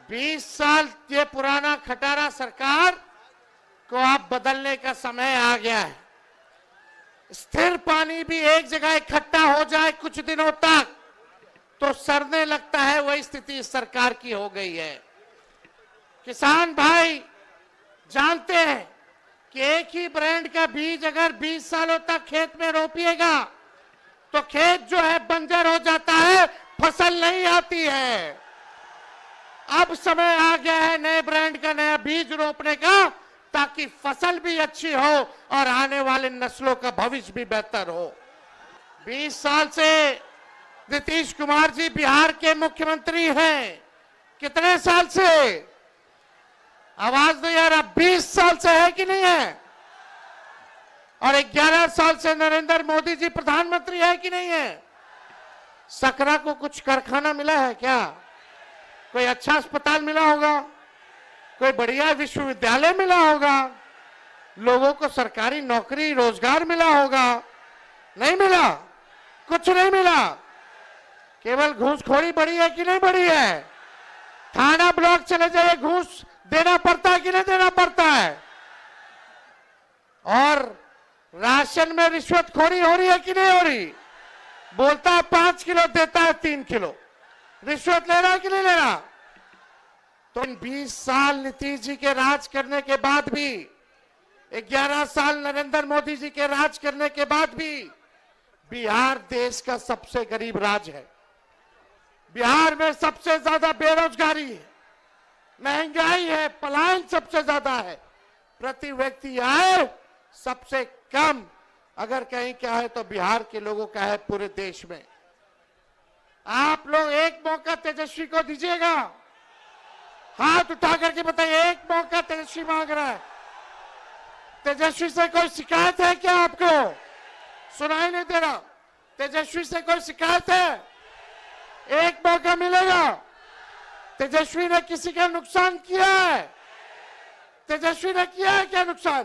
20 साल ये पुराना खटारा सरकार को आप बदलने का समय आ गया है। स्थिर पानी भी एक जगह इकट्ठा हो जाए कुछ दिनों तक तो सड़ने लगता है, वही स्थिति इस सरकार की हो गई है। किसान भाई जानते हैं कि एक ही ब्रांड का बीज अगर 20 सालों तक खेत में रोपिएगा तो खेत जो है बंजर हो जाता है, फसल नहीं आती है। अब समय आ गया है नए ब्रांड का नया बीज रोपने का, ताकि फसल भी अच्छी हो और आने वाले नस्लों का भविष्य भी बेहतर हो। 20 साल से नीतीश कुमार जी बिहार के मुख्यमंत्री हैं। कितने साल से? आवाज दो यार, अब 20 साल से है कि नहीं है? और 11 साल से नरेंद्र मोदी जी प्रधानमंत्री है कि नहीं है? सकरा को कुछ कारखाना मिला है क्या? कोई अच्छा अस्पताल मिला होगा? कोई बढ़िया विश्वविद्यालय मिला होगा? लोगों को सरकारी नौकरी रोजगार मिला होगा? नहीं मिला, कुछ नहीं मिला। केवल घूसखोरी बढ़ी है कि नहीं बढ़ी है? थाना ब्लॉक चले जाइए, घूस देना पड़ता है कि नहीं देना पड़ता है? और राशन में रिश्वतखोरी हो रही है कि नहीं हो रही? बोलता है 5 किलो, देता है 3 किलो। रिश्वत ले रहा है कि नहीं ले रहा? तो इन 20 साल नीतीश जी के राज करने के बाद भी, 11 साल नरेंद्र मोदी जी के राज करने के बाद भी बिहार देश का सबसे गरीब राज्य है। बिहार में सबसे ज्यादा बेरोजगारी है, महंगाई है, पलायन सबसे ज्यादा है, प्रति व्यक्ति आय सबसे कम अगर कहीं क्या है तो बिहार के लोगों का है पूरे देश में। आप लोग एक मौका तेजस्वी को दीजिएगा? हाथ उठा करके बताइए, एक मौका तेजस्वी मांग रहा है। तेजस्वी से कोई शिकायत है क्या? आपको सुनाई नहीं दे रहा? तेजस्वी से कोई शिकायत है? एक मौका मिलेगा। तेजस्वी ने किसी का नुकसान किया है? तेजस्वी ने किया है क्या नुकसान?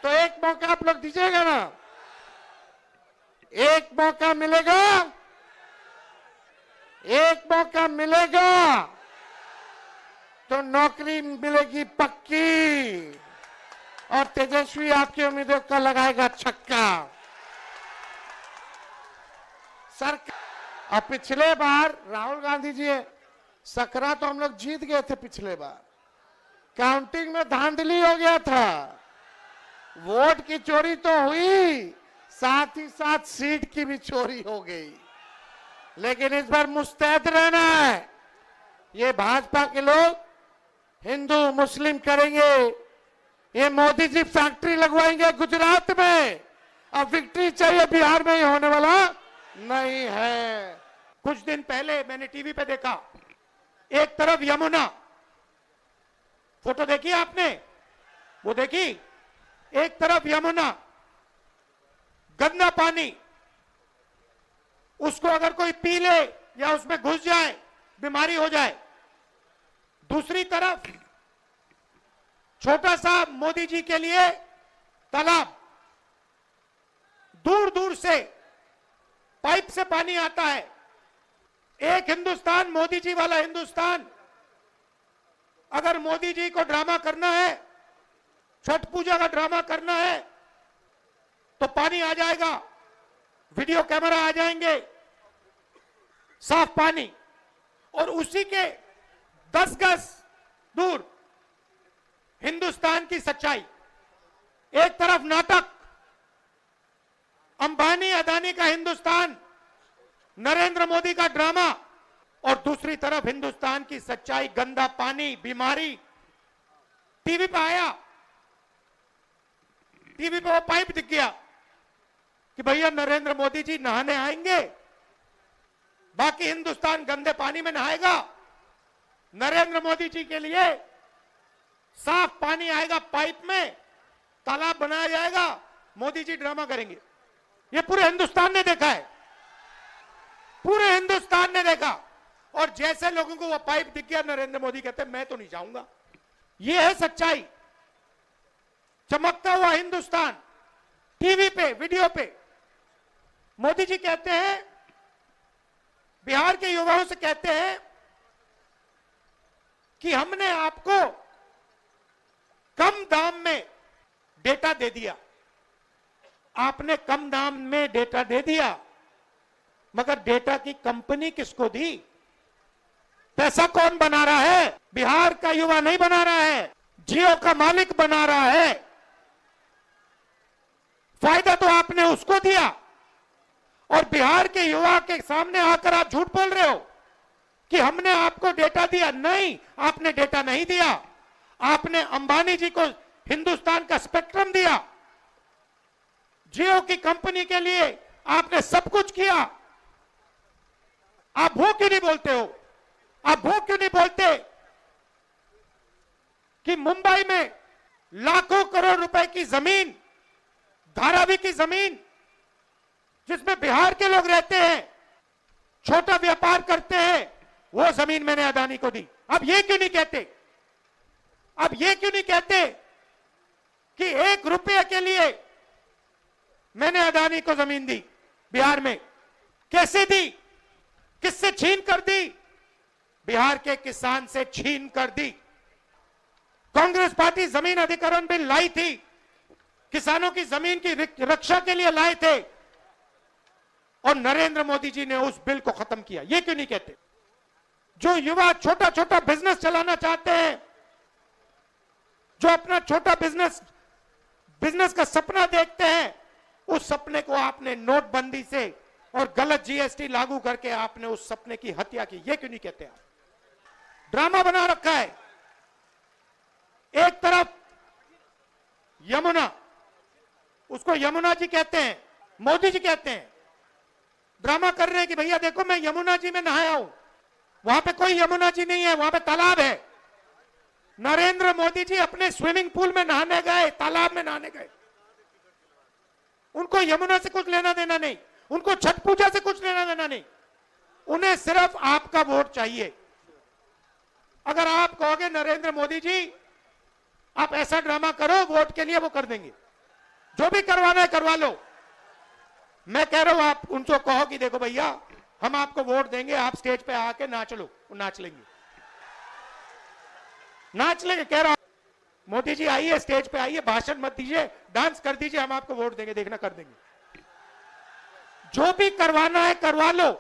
तो एक मौका आप लोग दीजिएगा ना? एक मौका मिलेगा, एक मौका मिलेगा तो नौकरी मिलेगी पक्की, और तेजस्वी आपकी उम्मीदों का लगाएगा छक्का। सरकार, अब पिछले बार राहुल गांधी जी सकरा तो हम लोग जीत गए थे पिछले बार, काउंटिंग में धांधली हो गया था, वोट की चोरी तो हुई, साथ ही साथ सीट की भी चोरी हो गई। लेकिन इस बार मुस्तैद रहना है। ये भाजपा के लोग हिंदू मुस्लिम करेंगे, ये मोदी जी फैक्ट्री लगवाएंगे गुजरात में, अब विक्ट्री चाहिए बिहार में ही होने वाला नहीं है। कुछ दिन पहले मैंने टीवी पे देखा, एक तरफ यमुना, फोटो देखी आपने? वो देखी? एक तरफ यमुना, गंदा पानी, उसको अगर कोई पी ले या उसमें घुस जाए बीमारी हो जाए। दूसरी तरफ छोटा सा मोदी जी के लिए तालाब, दूर दूर से पाइप से पानी आता है। एक हिंदुस्तान, मोदी जी वाला हिंदुस्तान। अगर मोदी जी को ड्रामा करना है, छठ पूजा का ड्रामा करना है, तो पानी आ जाएगा, वीडियो कैमरा आ जाएंगे, साफ पानी, और उसी के 10 गज दूर हिंदुस्तान की सच्चाई। एक तरफ नाटक, अंबानी अदानी का हिंदुस्तान, नरेंद्र मोदी का ड्रामा, और दूसरी तरफ हिंदुस्तान की सच्चाई, गंदा पानी, बीमारी। टीवी पे आया, टीवी पे वो पाइप दिख गया कि भैया नरेंद्र मोदी जी नहाने आएंगे, बाकी हिंदुस्तान गंदे पानी में नहाएगा। नरेंद्र मोदी जी के लिए साफ पानी आएगा पाइप में, तालाब बनाया जाएगा, मोदी जी ड्रामा करेंगे। ये पूरे हिंदुस्तान ने देखा है, पूरे हिंदुस्तान ने देखा। और जैसे लोगों को वो पाइप दिख गया, नरेंद्र मोदी कहते मैं तो नहीं जाऊंगा। ये है सच्चाई। चमकता हुआ हिंदुस्तान, टीवी पे, वीडियो पे। मोदी जी कहते हैं, बिहार के युवाओं से कहते हैं कि हमने आपको कम दाम में डेटा दे दिया। आपने कम दाम में डेटा दे दिया, मगर डेटा की कंपनी किसको दी? पैसा कौन बना रहा है? बिहार का युवा नहीं बना रहा है, जियो का मालिक बना रहा है। फायदा तो आपने उसको दिया, और बिहार के युवा के सामने आकर आप झूठ बोल रहे हो कि हमने आपको डेटा दिया। नहीं, आपने डेटा नहीं दिया। आपने अंबानी जी को हिंदुस्तान का स्पेक्ट्रम दिया। जियो की कंपनी के लिए आपने सब कुछ किया। आप वो क्यों नहीं बोलते हो? आप वो क्यों नहीं बोलते कि मुंबई में लाखों करोड़ रुपए की जमीन, धारावी की जमीन, जिसमें बिहार के लोग रहते हैं, छोटा व्यापार करते हैं, वो जमीन मैंने अदानी को दी। अब ये क्यों नहीं कहते? अब ये क्यों नहीं कहते कि 1 रुपये के लिए मैंने अदानी को जमीन दी बिहार में? कैसे दी? किससे छीन कर दी? बिहार के किसान से छीन कर दी। कांग्रेस पार्टी जमीन अधिग्रहण बिल लाई थी, किसानों की जमीन की रक्षा के लिए लाए थे, और नरेंद्र मोदी जी ने उस बिल को खत्म किया। ये क्यों नहीं कहते? जो युवा छोटा छोटा बिजनेस चलाना चाहते हैं, जो अपना छोटा बिजनेस का सपना देखते हैं, उस सपने को आपने नोटबंदी से और गलत जीएसटी लागू करके आपने उस सपने की हत्या की। ये क्यों नहीं कहते आप? ड्रामा बना रखा है। एक तरफ यमुना, उसको यमुना जी कहते हैं, मोदी जी कहते हैं, ड्रामा कर रहे हैं कि भैया देखो मैं यमुना जी में नहाया हूं। वहां पे कोई यमुना जी नहीं है, वहां पे तालाब है। नरेंद्र मोदी जी अपने स्विमिंग पूल में नहाने गए, तालाब में नहाने गए। उनको यमुना से कुछ लेना देना नहीं, उनको छठ पूजा से कुछ लेना देना नहीं। उन्हें सिर्फ आपका वोट चाहिए। अगर आप कहोगे नरेंद्र मोदी जी आप ऐसा ड्रामा करो वोट के लिए, वो कर देंगे। जो भी करवाना है करवा लो। मैं कह रहा हूं आप उनको कहो कि देखो भैया हम आपको वोट देंगे, आप स्टेज पे आके नाच लो, वो नाच लेंगे, नाच लेंगे। कह रहा हूं मोदी जी आइए, स्टेज पे आइए, भाषण मत दीजिए, डांस कर दीजिए, हम आपको वोट देंगे, देखना कर देंगे। जो भी करवाना है करवा लो,